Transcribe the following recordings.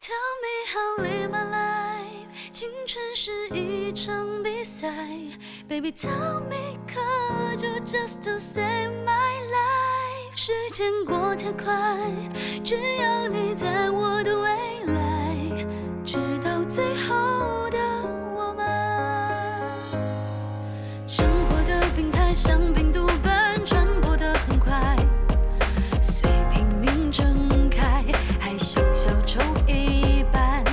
Tell me how live my life， 青春是一场比赛 ，Baby tell me could you just to save my life？ 时间过太快，只要你在我的未来，直到最后的我们。生活的病态像病毒般传播得很快，随拼命睁开，还像小丑一般，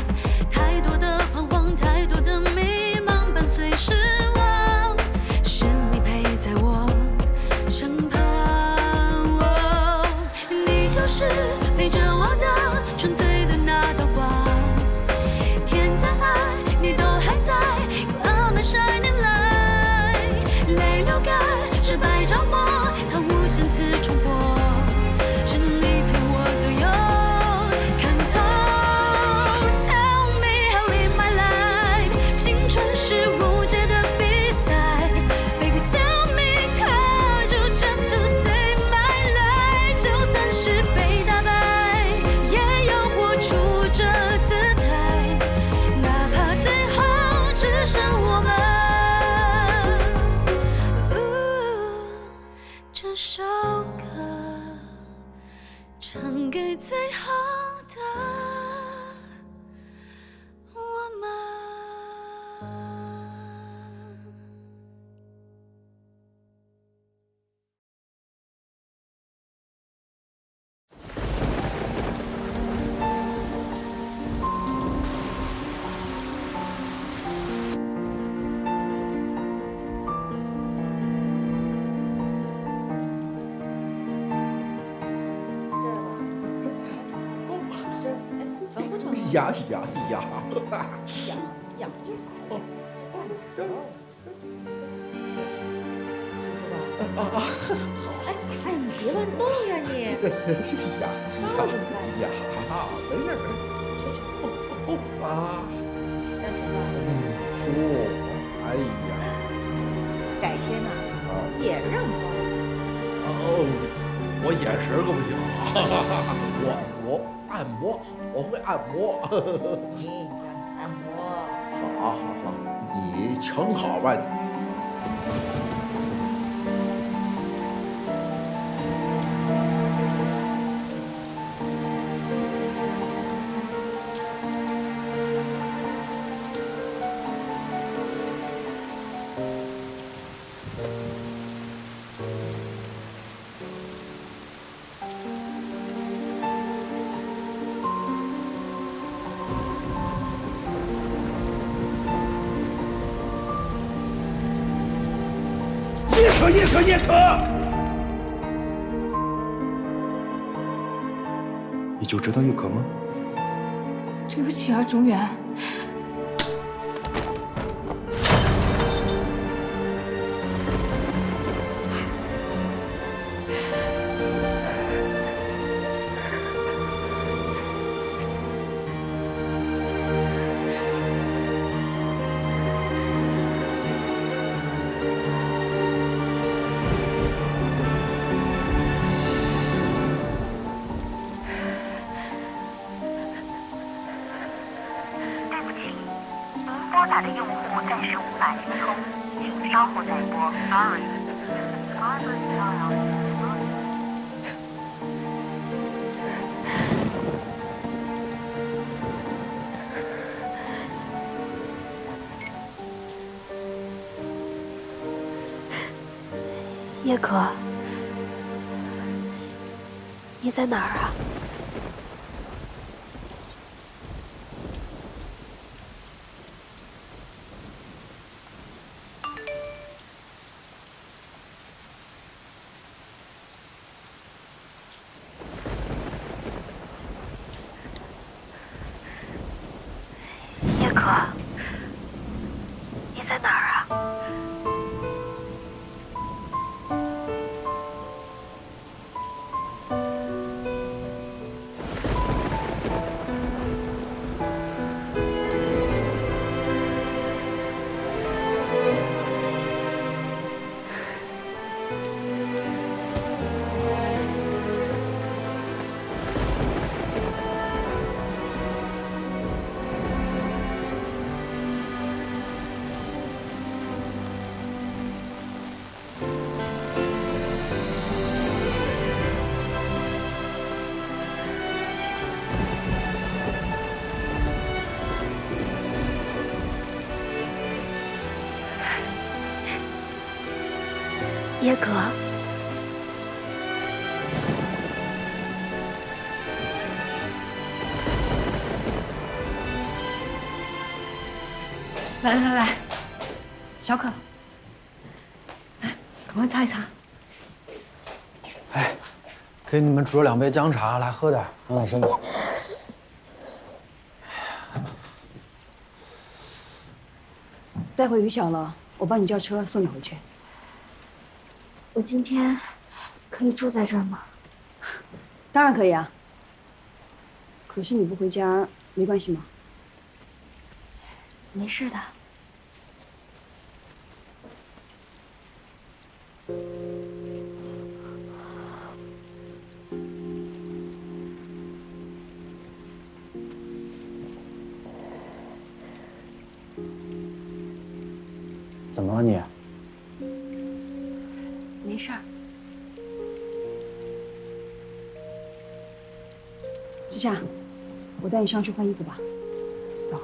太多的彷徨，太多的迷茫，伴随失望，是你陪在我身旁。你就是陪着我的纯粹的那道光，天再暗，你都还在 ，Come and shining light， 泪流干，失败着魔，它无限次重播，是你陪我左右，看透。Tell me how live my life， 青春是无解的比赛 ，Baby tell me could you just to save my life？ 就算是被打败，也要活出这姿态，哪怕最后只剩我们。这首歌唱给最后的我们。疼不疼？呀，痒就好。哎，你别乱动呀你！呀，烧怎么办？呀，没事没事。啊，那行了。哎呀，改天呐，也让包。我眼神可不行，我按摩，我会按摩。你按摩。好，你请好吧你。叶可，你就知道叶可吗？对不起啊，中原。拨打的用户暂时无法接通，请稍后再拨。Sorry。叶可，你在哪儿啊？叶可，你在哪儿啊？叶可，来，小可，来，赶快擦一擦。哎，给你们煮了2杯姜茶，来喝点，暖暖身子。待会雨小了，我帮你叫车送你回去。我今天可以住在这儿吗？当然可以啊。可是你不回家没关系吗？没事的。怎么了你？没事儿。志夏，我带你上去换衣服吧。走。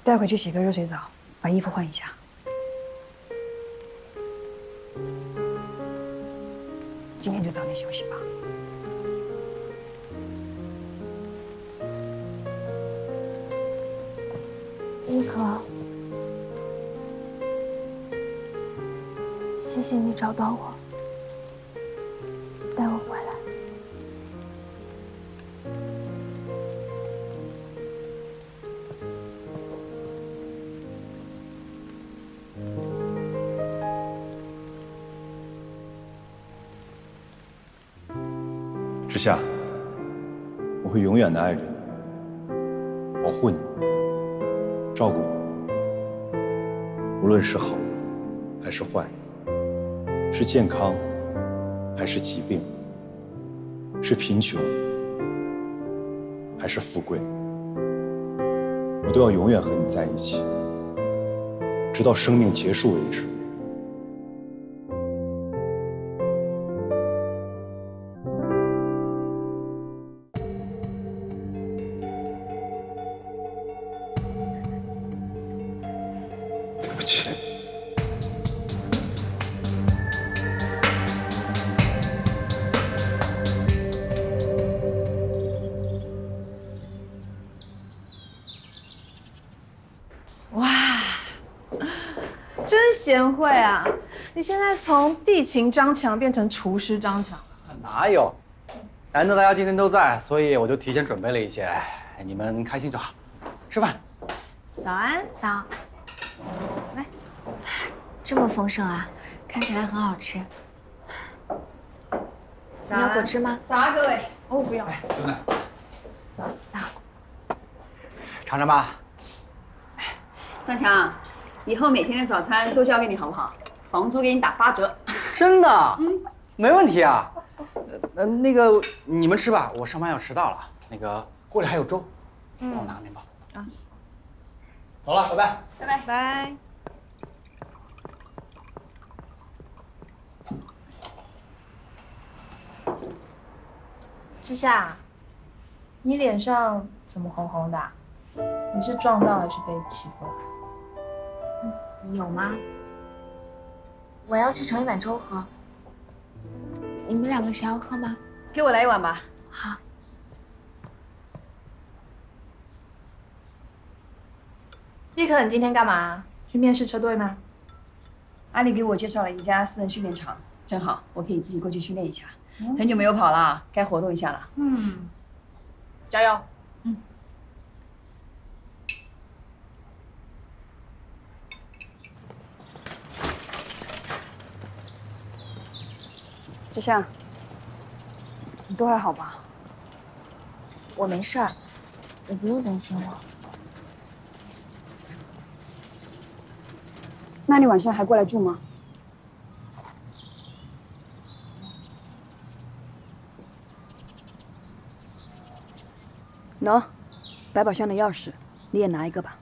待会去洗个热水澡，把衣服换一下。今天就早点休息吧。叶可，谢谢你找到我，带我回来。之夏，我会永远的爱着你，保护你，照顾你，无论是好还是坏，是健康还是疾病，是贫穷还是富贵，我都要永远和你在一起，直到生命结束为止。对不起。哇，真贤惠啊！你现在从地勤张强变成厨师张强了。哪有？难得大家今天都在，所以我就提前准备了一些，你们开心就好。吃饭。早安，早。来，这么丰盛啊，看起来很好吃。你要果汁吗？早啊，各位。哦，不要。真的。早。尝尝吧。张强，以后每天的早餐都交给你好不好？房租给你打8折。真的？没问题啊。那个你们吃吧，我上班要迟到了。那个锅里还有粥，帮我拿个面包。啊。走了，拜拜。拜拜。拜。之夏，你脸上怎么红红的？你是撞到还是被欺负了？有吗？我要去盛一碗粥喝。你们2个谁要喝吗？给我来1碗吧。好。叶可，你今天干嘛？去面试车队吗？阿里给我介绍了一家私人训练场，正好我可以自己过去训练一下。很久没有跑了，该活动一下了。加油。志夏，你都还好吧？我没事儿，你不用担心我。那你晚上还过来住吗？喏，百宝箱的钥匙，你也拿一个吧。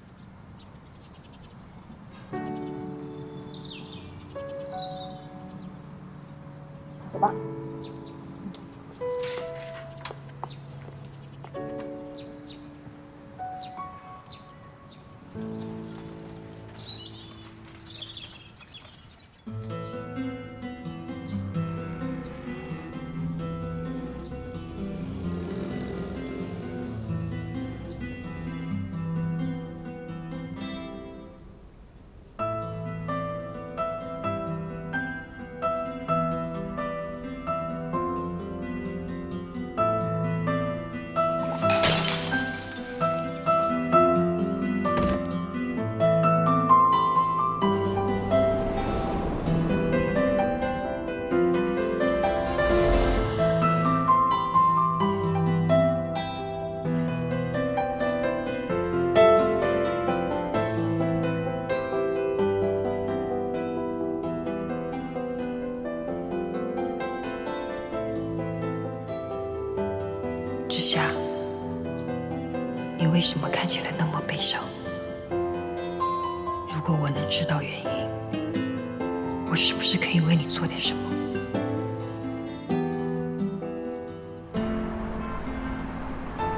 夏，你为什么看起来那么悲伤？如果我能知道原因，我是不是可以为你做点什么？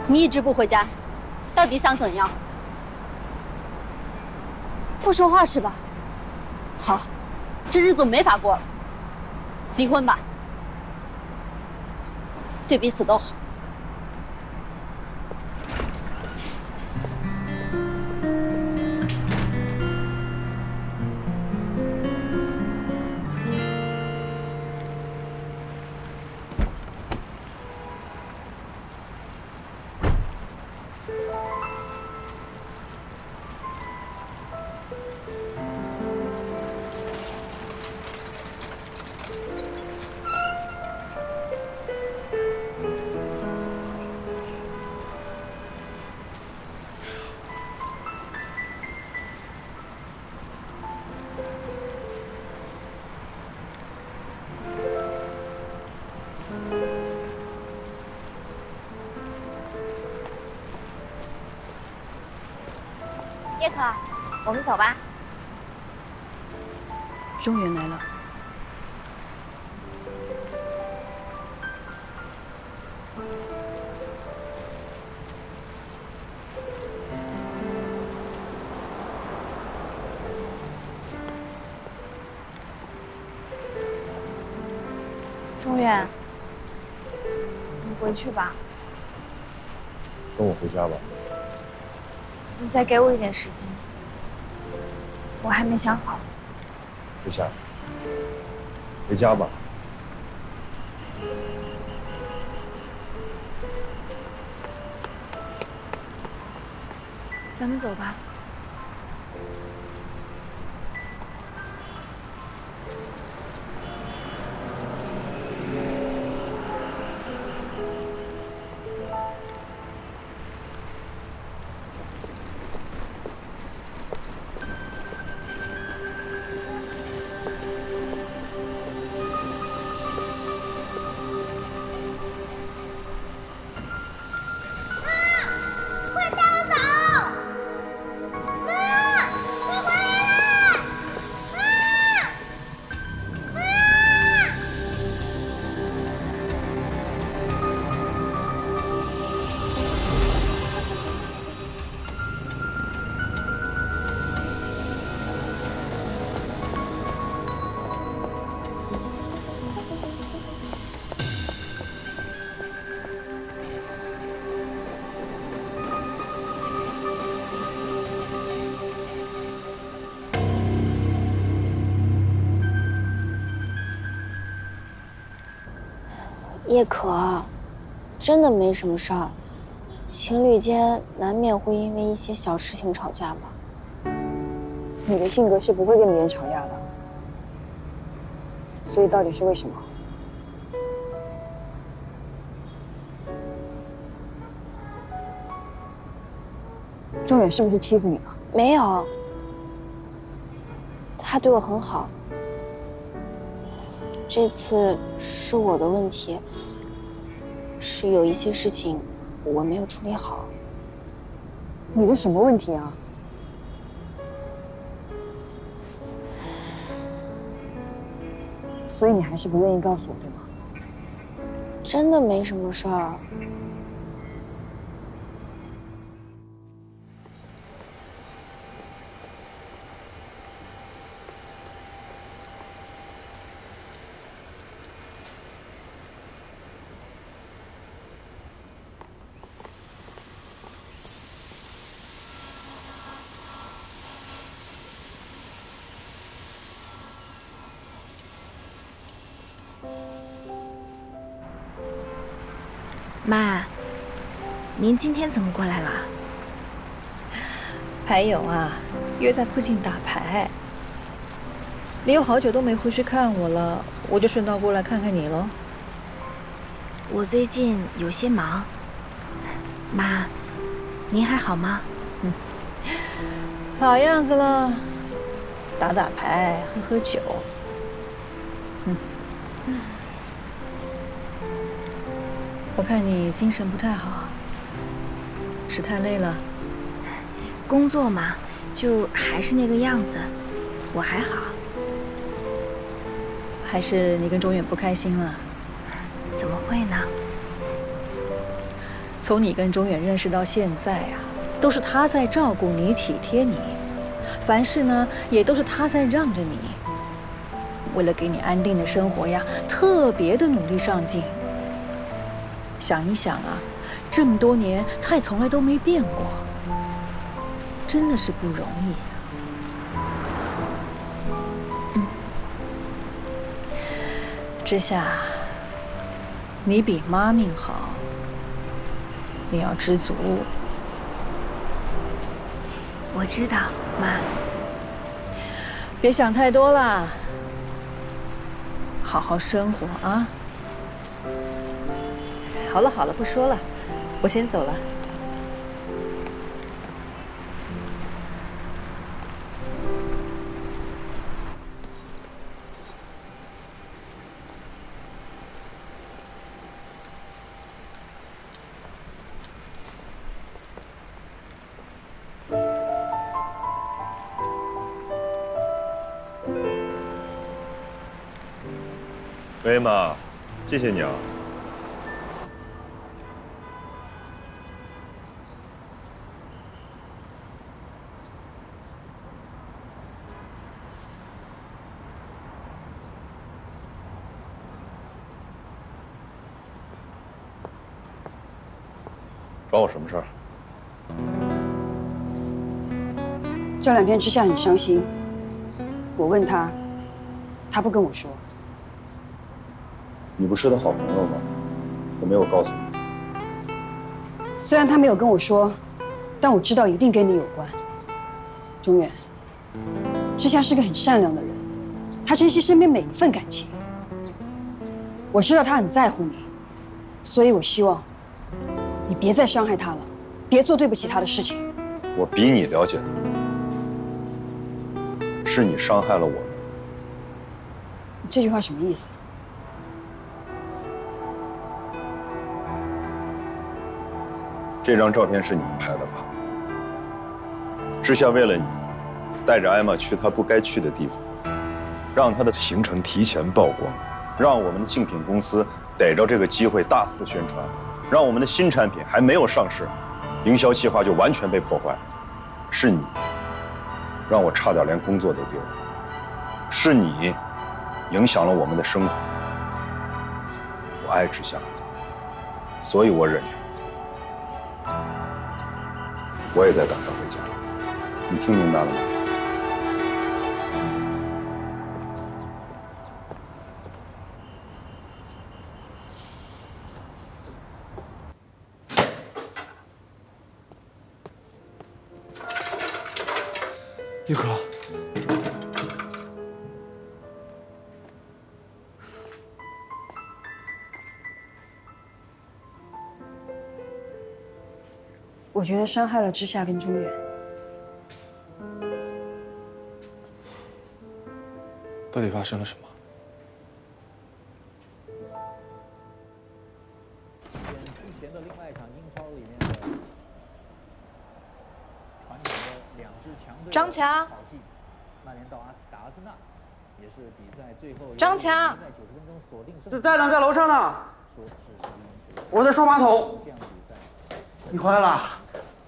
你一直不回家，到底想怎样？不说话是吧？好，这日子没法过了，离婚吧，对彼此都好。叶可，我们走吧。中原来了。中原，你回去吧，跟我回家吧。你再给我一点时间，我还没想好。之夏，回家吧。咱们走吧。叶可，真的没什么事儿，情侣间难免会因为一些小事情吵架吧。你的性格是不会跟别人吵架的，所以到底是为什么？中远是不是欺负你了？没有，他对我很好。这次是我的问题，是有一些事情我没有处理好。你这什么问题啊？所以你还是不愿意告诉我，对吗？真的没什么事儿。妈，您今天怎么过来了？牌友啊，约在附近打牌。你有好久都没回去看我了，我就顺道过来看看你喽。我最近有些忙。妈，您还好吗？好样子了，打打牌，喝喝酒。我看你精神不太好，是太累了？工作嘛，就还是那个样子。我还好。还是你跟钟远不开心了？怎么会呢？从你跟钟远认识到现在啊，都是他在照顾你、体贴你，凡事呢也都是他在让着你。为了给你安定的生活呀，特别的努力上进。想一想啊，这么多年他也从来都没变过，真的是不容易。之夏，你比妈命好，你要知足。我知道，妈。别想太多了，好好生活啊。好了好了，不说了，我先走了。喂，妈，谢谢你啊。找我什么事儿？这2天之下很伤心，我问他，他不跟我说。你不是他好朋友吗？我没有告诉你。虽然他没有跟我说，但我知道一定跟你有关。钟远，之夏是个很善良的人，他珍惜身边每一份感情。我知道他很在乎你，所以我希望你别再伤害他了，别做对不起他的事情。我比你了解他，是你伤害了我们。这句话什么意思？这张照片是你们拍的吧？之夏为了你，带着艾玛去她不该去的地方，让她的行程提前曝光，让我们的竞品公司逮着这个机会大肆宣传，让我们的新产品还没有上市，营销计划就完全被破坏。是你，让我差点连工作都丢了。是你，影响了我们的生活。我爱之夏，所以我忍着。我也在等他回家，你听明白了吗？玉哥，我觉得伤害了之夏跟钟远。到底发生了什么？之前的另外一场英超里面的传统的2支强队张强，曼联到打阿森纳，也是比赛最后张强，在90分钟锁定这在呢，在楼上呢。我在刷马桶。你回来了，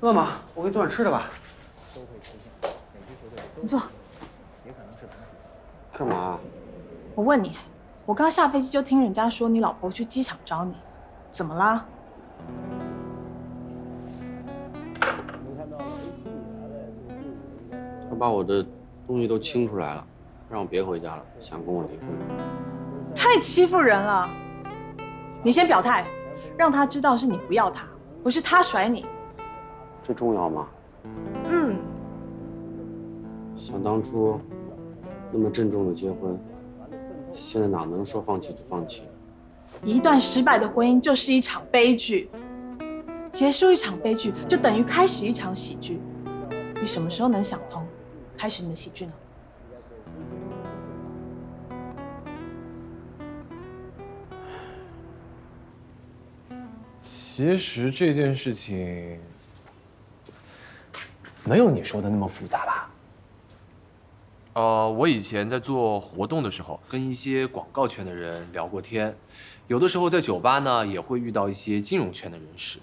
饿吗？我给你做点吃的吧。你坐。干嘛？我问你，我刚下飞机就听人家说你老婆去机场找你，怎么啦？他把我的东西都清出来了，让我别回家了，想跟我离婚。太欺负人了！你先表态，让他知道是你不要他，不是他甩你。这重要吗？嗯。想当初那么郑重的结婚，现在哪能说放弃就放弃？一段失败的婚姻就是一场悲剧，结束一场悲剧就等于开始一场喜剧。你什么时候能想通，开始你的喜剧呢？其实这件事情没有你说的那么复杂吧？我以前在做活动的时候，跟一些广告圈的人聊过天，有的时候在酒吧呢，也会遇到一些金融圈的人士。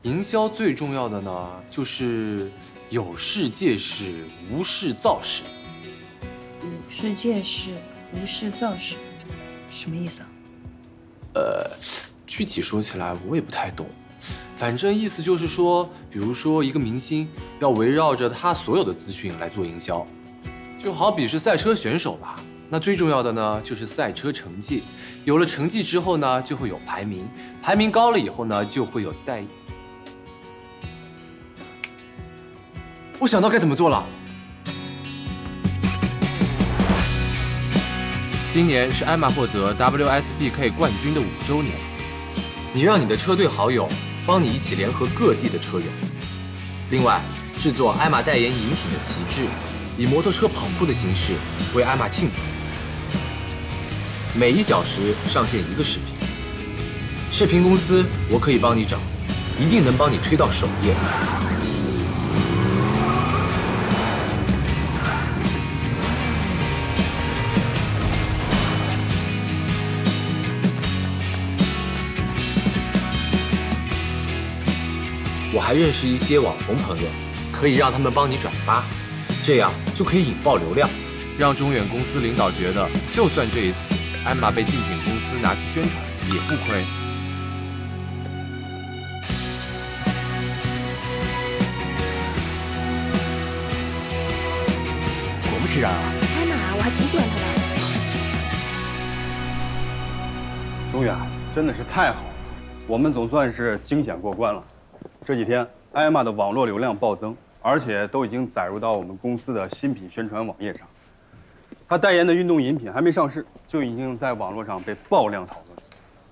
营销最重要的呢，就是有事借势，无事造势。有事借势，无事造势，什么意思啊？具体说起来我也不太懂，反正意思就是说，比如说一个明星要围绕着他所有的资讯来做营销，就好比是赛车选手吧。那最重要的呢，就是赛车成绩，有了成绩之后呢，就会有排名，排名高了以后呢，就会有代言。我想到该怎么做了。今年是艾玛获得 WSBK 冠军的5周年，你让你的车队好友帮你一起联合各地的车友，另外制作艾玛代言饮品的旗帜，以摩托车跑酷的形式为艾玛庆祝。每1小时上线1个视频，视频公司我可以帮你找，一定能帮你推到首页。我还认识一些网红朋友，可以让他们帮你转发，这样就可以引爆流量，让中远公司领导觉得，就算这一次艾玛被竞品公司拿去宣传，也不亏。果不其然啊，艾玛，我还挺喜欢她的。中远真的是太好了，我们总算是惊险过关了。这几天，艾玛的网络流量暴增，而且都已经载入到我们公司的新品宣传网页上。他代言的运动饮品还没上市，就已经在网络上被爆量讨论。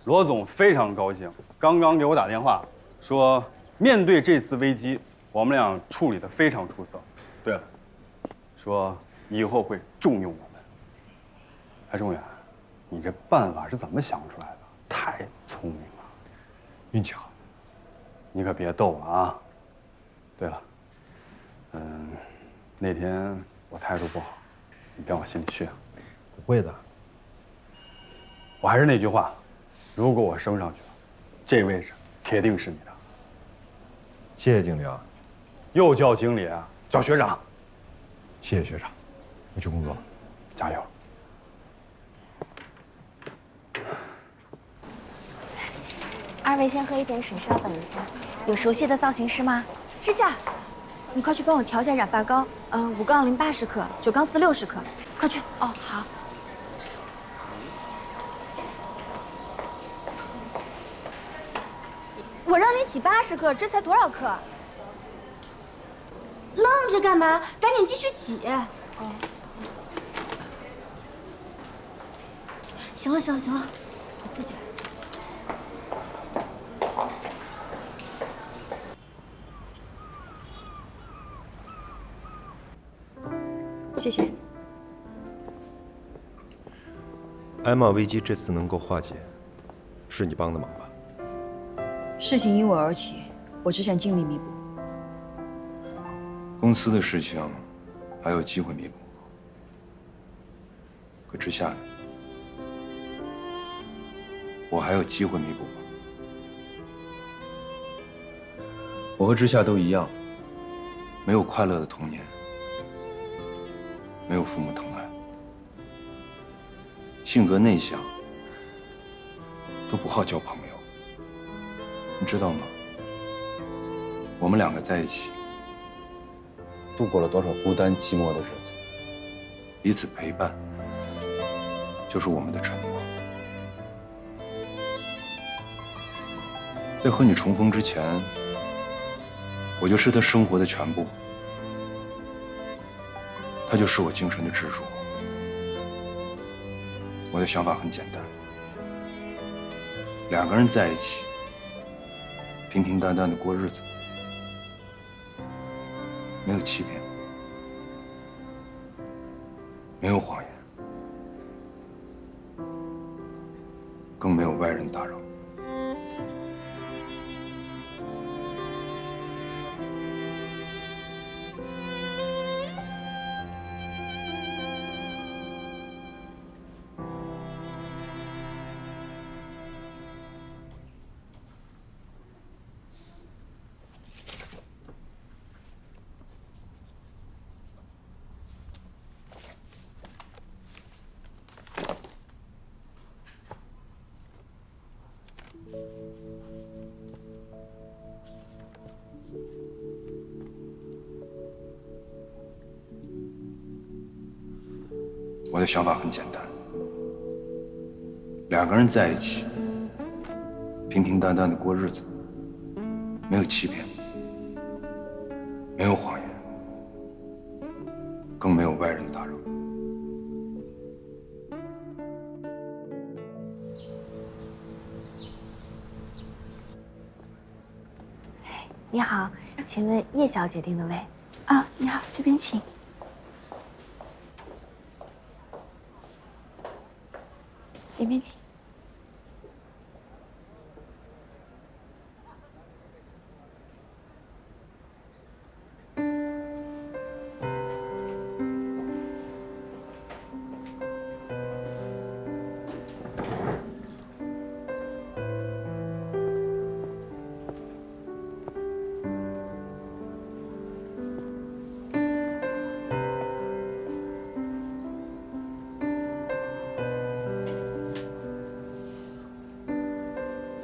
罗总非常高兴，刚刚给我打电话说，面对这次危机，我们俩处理得非常出色。对了，说以后会重用我们。哎，中远，你这办法是怎么想出来的？太聪明了，运气好。你可别逗了啊！对了，那天我态度不好，你别往心里去啊。不会的。我还是那句话，如果我升上去了，这位置铁定是你的。谢谢经理啊。又叫经理啊，叫学长。谢谢学长，我去工作了，加油。2位先喝一点水，稍等一下。有熟悉的造型师吗？之夏，你快去帮我调一下染发膏，5杠0 80克，9杠4 60克，快去。哦，好。我让你起80克，这才多少克？愣着干嘛？赶紧继续起。哦。行了，我自己来。谢谢。艾玛危机这次能够化解，是你帮的忙吧？事情因我而起，我只想尽力弥补。公司的事情还有机会弥补，可之夏呢？我还有机会弥补吗？我和之夏都一样，没有快乐的童年。没有父母疼爱，性格内向，都不好交朋友。你知道吗？我们2个在一起，度过了多少孤单寂寞的日子，彼此陪伴，就是我们的承诺。在和你重逢之前，我就是他生活的全部。他就是我精神的支柱。我的想法很简单，2个人在一起，平平淡淡的过日子，没有欺骗，没有谎言，更没有外人打扰。我的想法很简单，两个人在一起，平平淡淡的过日子，没有欺骗，没有谎言，更没有外人的打扰。你好，请问叶小姐订的位？啊，你好，这边请。里面请。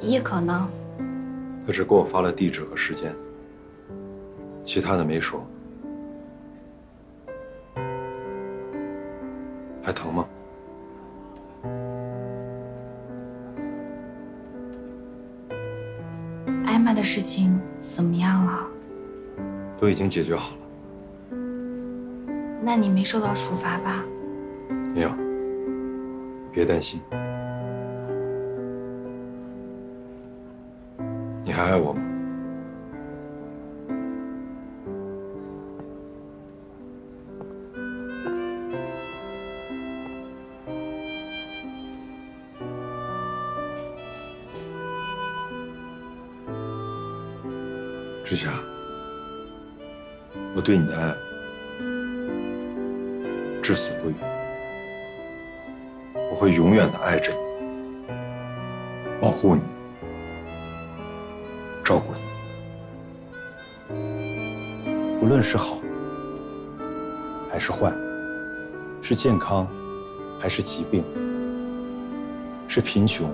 叶可呢？他只给我发了地址和时间，其他的没说。还疼吗？艾玛的事情怎么样了？都已经解决好了。那你没受到处罚吧？没有，别担心。你还爱我吗？志霞，我对你的爱至死不渝，我会永远的爱着你，保护你，照顾你，无论是好还是坏，是健康还是疾病，是贫穷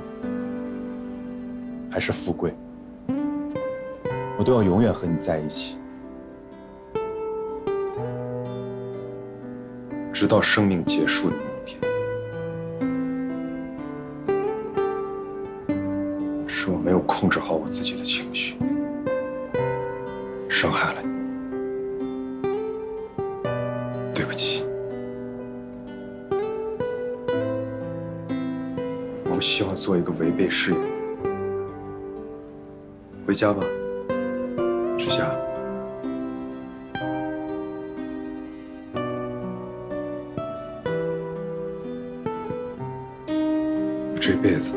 还是富贵，我都要永远和你在一起，直到生命结束的那一天。是我没有控制好我自己的情绪，伤害了你，对不起。我不希望做一个违背誓言的人。回家吧，志霞。我这辈子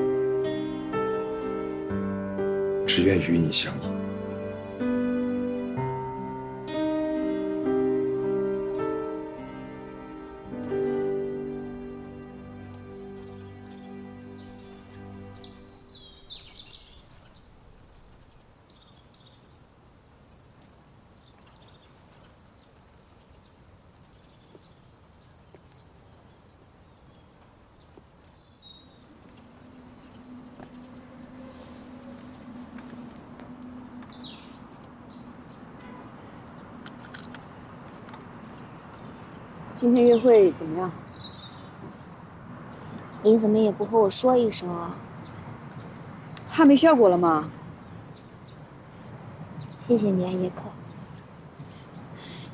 只愿与你相依。今天约会怎么样？你怎么也不和我说一声啊？怕没效果了吗？谢谢你啊，叶可。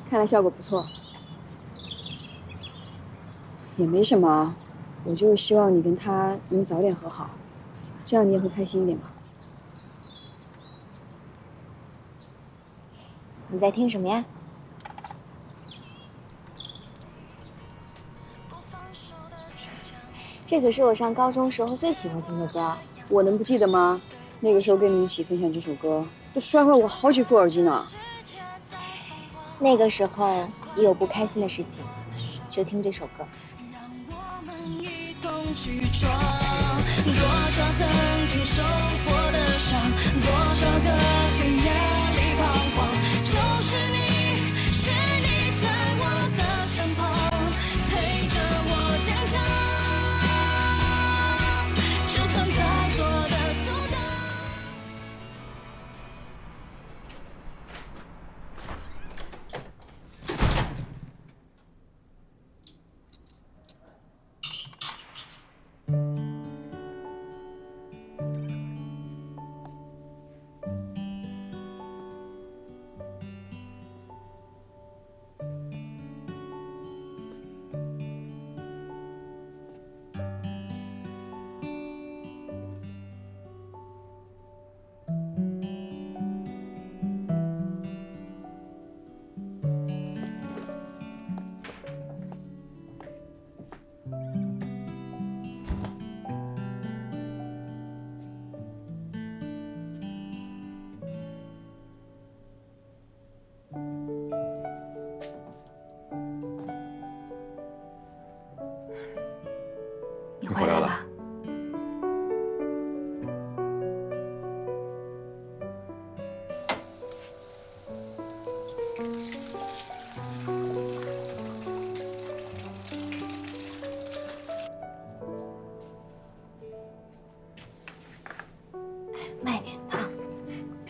看来效果不错。也没什么，我就是希望你跟他能早点和好，这样你也会开心一点嘛。你在听什么呀？这可是我上高中时候最喜欢听的歌。我能不记得吗？那个时候跟你一起分享这首歌，都摔坏过好几副耳机呢。那个时候也有不开心的事情，就听这首歌。多少曾经受过的伤，多少个黑夜里彷徨，就是你，是你在我的身旁，陪着我坚强。就算再多的阻挡。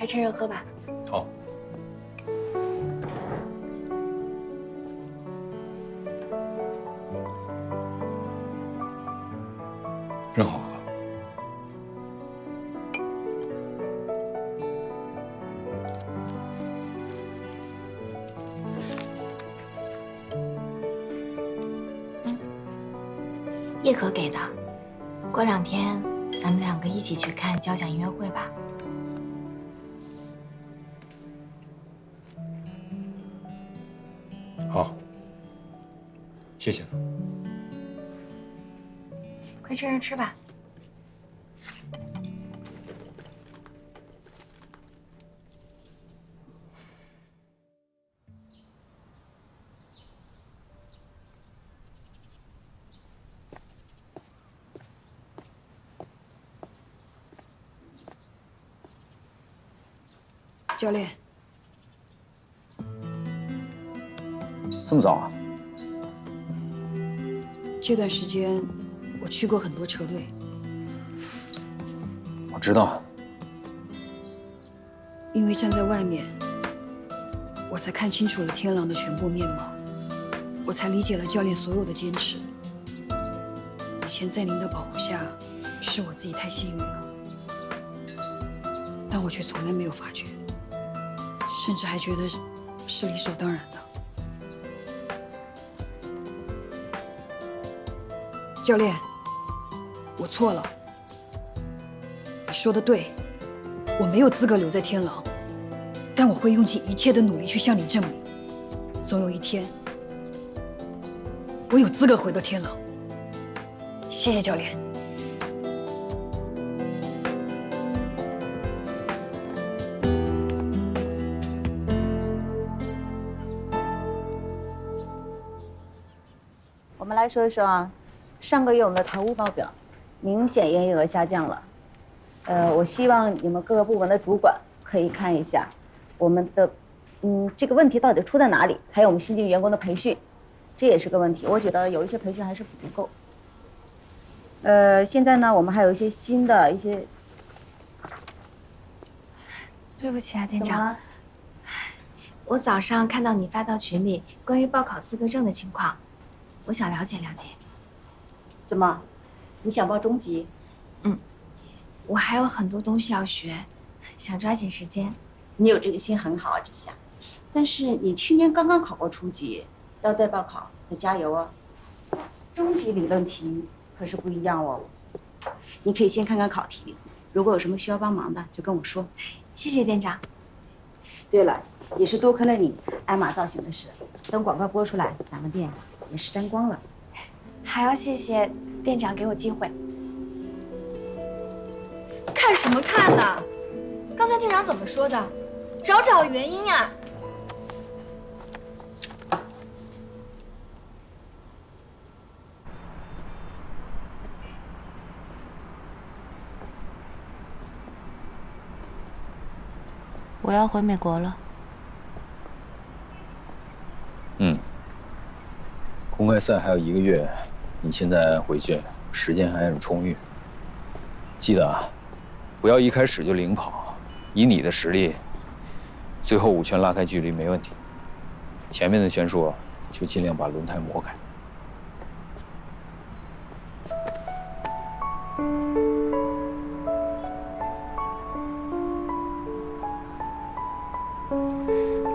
快趁热喝吧。好。真好喝。叶可给的，过2天咱们2个一起去看交响音乐会吧。好，谢谢了。快趁热吃吧。教练，这么早啊？这段时间我去过很多车队，我知道。因为站在外面，我才看清楚了天狼的全部面貌，我才理解了教练所有的坚持。以前在您的保护下，是我自己太幸运了，但我却从来没有发觉。甚至还觉得是理所当然的。教练，我错了。你说的对，我没有资格留在天狼，但我会用尽一切的努力去向你证明，总有一天，我有资格回到天狼。谢谢教练。我们来说一说啊，上个月我们的财务报表明显营业额下降了。我希望你们各个部门的主管可以看一下我们的，这个问题到底出在哪里？还有我们新进员工的培训，这也是个问题。我觉得有一些培训还是不够。现在呢，我们还有一些新的一些。对不起啊，店长。我早上看到你发到群里关于报考资格证的情况。我想了解了解。怎么？你想报中级？我还有很多东西要学，想抓紧时间。你有这个心很好啊，志夏。但是你去年刚刚考过初级，要再报考，得加油啊。中级理论题可是不一样哦。你可以先看看考题，如果有什么需要帮忙的，就跟我说。谢谢店长。对了，也是多亏了你鞍马造型的事，等广告播出来，咱们店也是沾光了。还要谢谢店长给我机会。看什么看呢？刚才店长怎么说的？找原因啊！我要回美国了。公开赛还有1个月，你现在回去时间还很充裕。记得啊，不要一开始就领跑，以你的实力，最后5圈拉开距离没问题。前面的圈数就尽量把轮胎磨开。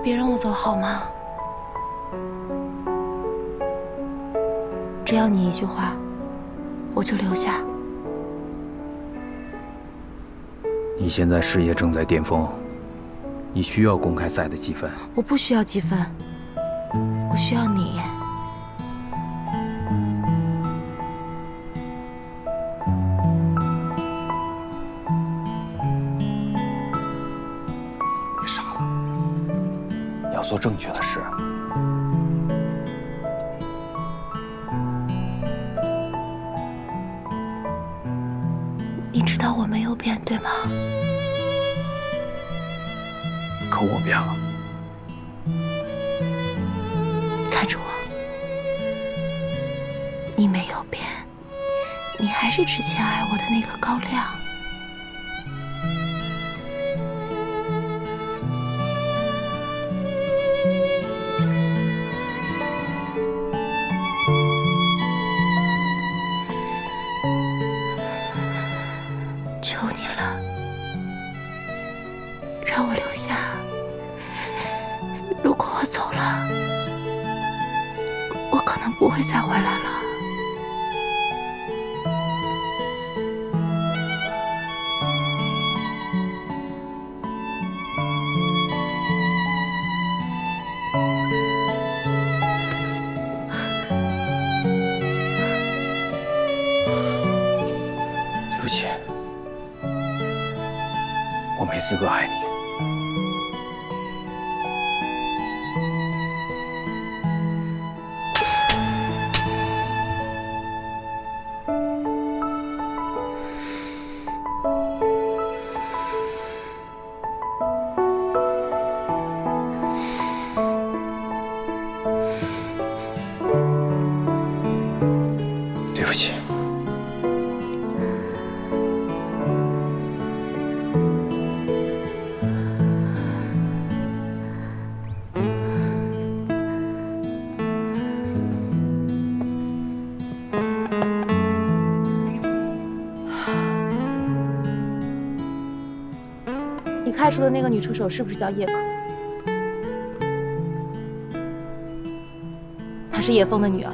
别让我走好吗？只要你一句话，我就留下。你现在事业正在巅峰，你需要公开赛的积分。我不需要积分，我需要你。别傻了，要做正确的事。你知道我没有变，对吗？可我变了。看着我，你没有变，你还是之前爱我的那个高亮。可能不会再回来了。对不起，我没资格爱你。对不起。你开除的那个女车手是不是叫叶可？她是叶枫的女儿。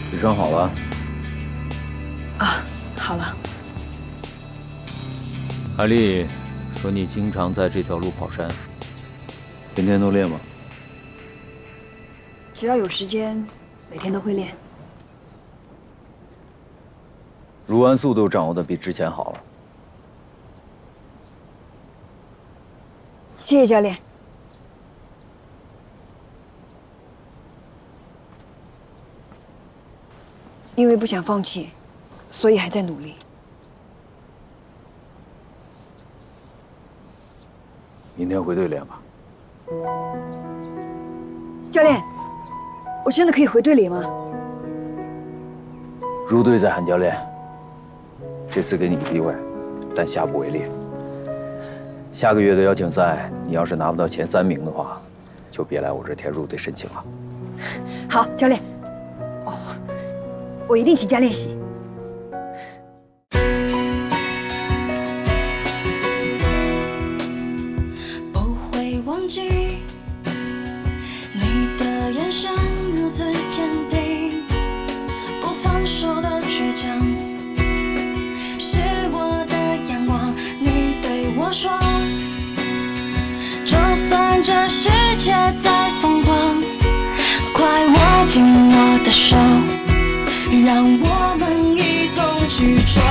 医生好了。啊，好了。海丽说你经常在这条路跑山，天天都练吗？只要有时间，每天都会练。入弯速度掌握的比之前好了。谢谢教练。因为不想放弃，所以还在努力。明天回队练吧。教练，我真的可以回队里吗？入队再喊教练。这次给你个机会，但下不为例。下个月的邀请赛，你要是拿不到前3名的话，就别来我这填入队申请了。好，教练。哦，我一定勤加练习。不会忘记你的眼神如此坚定，不放手的倔强，是我的仰望。你对我说，就算这世界再疯狂，快握紧我的手，让我们一同去闯。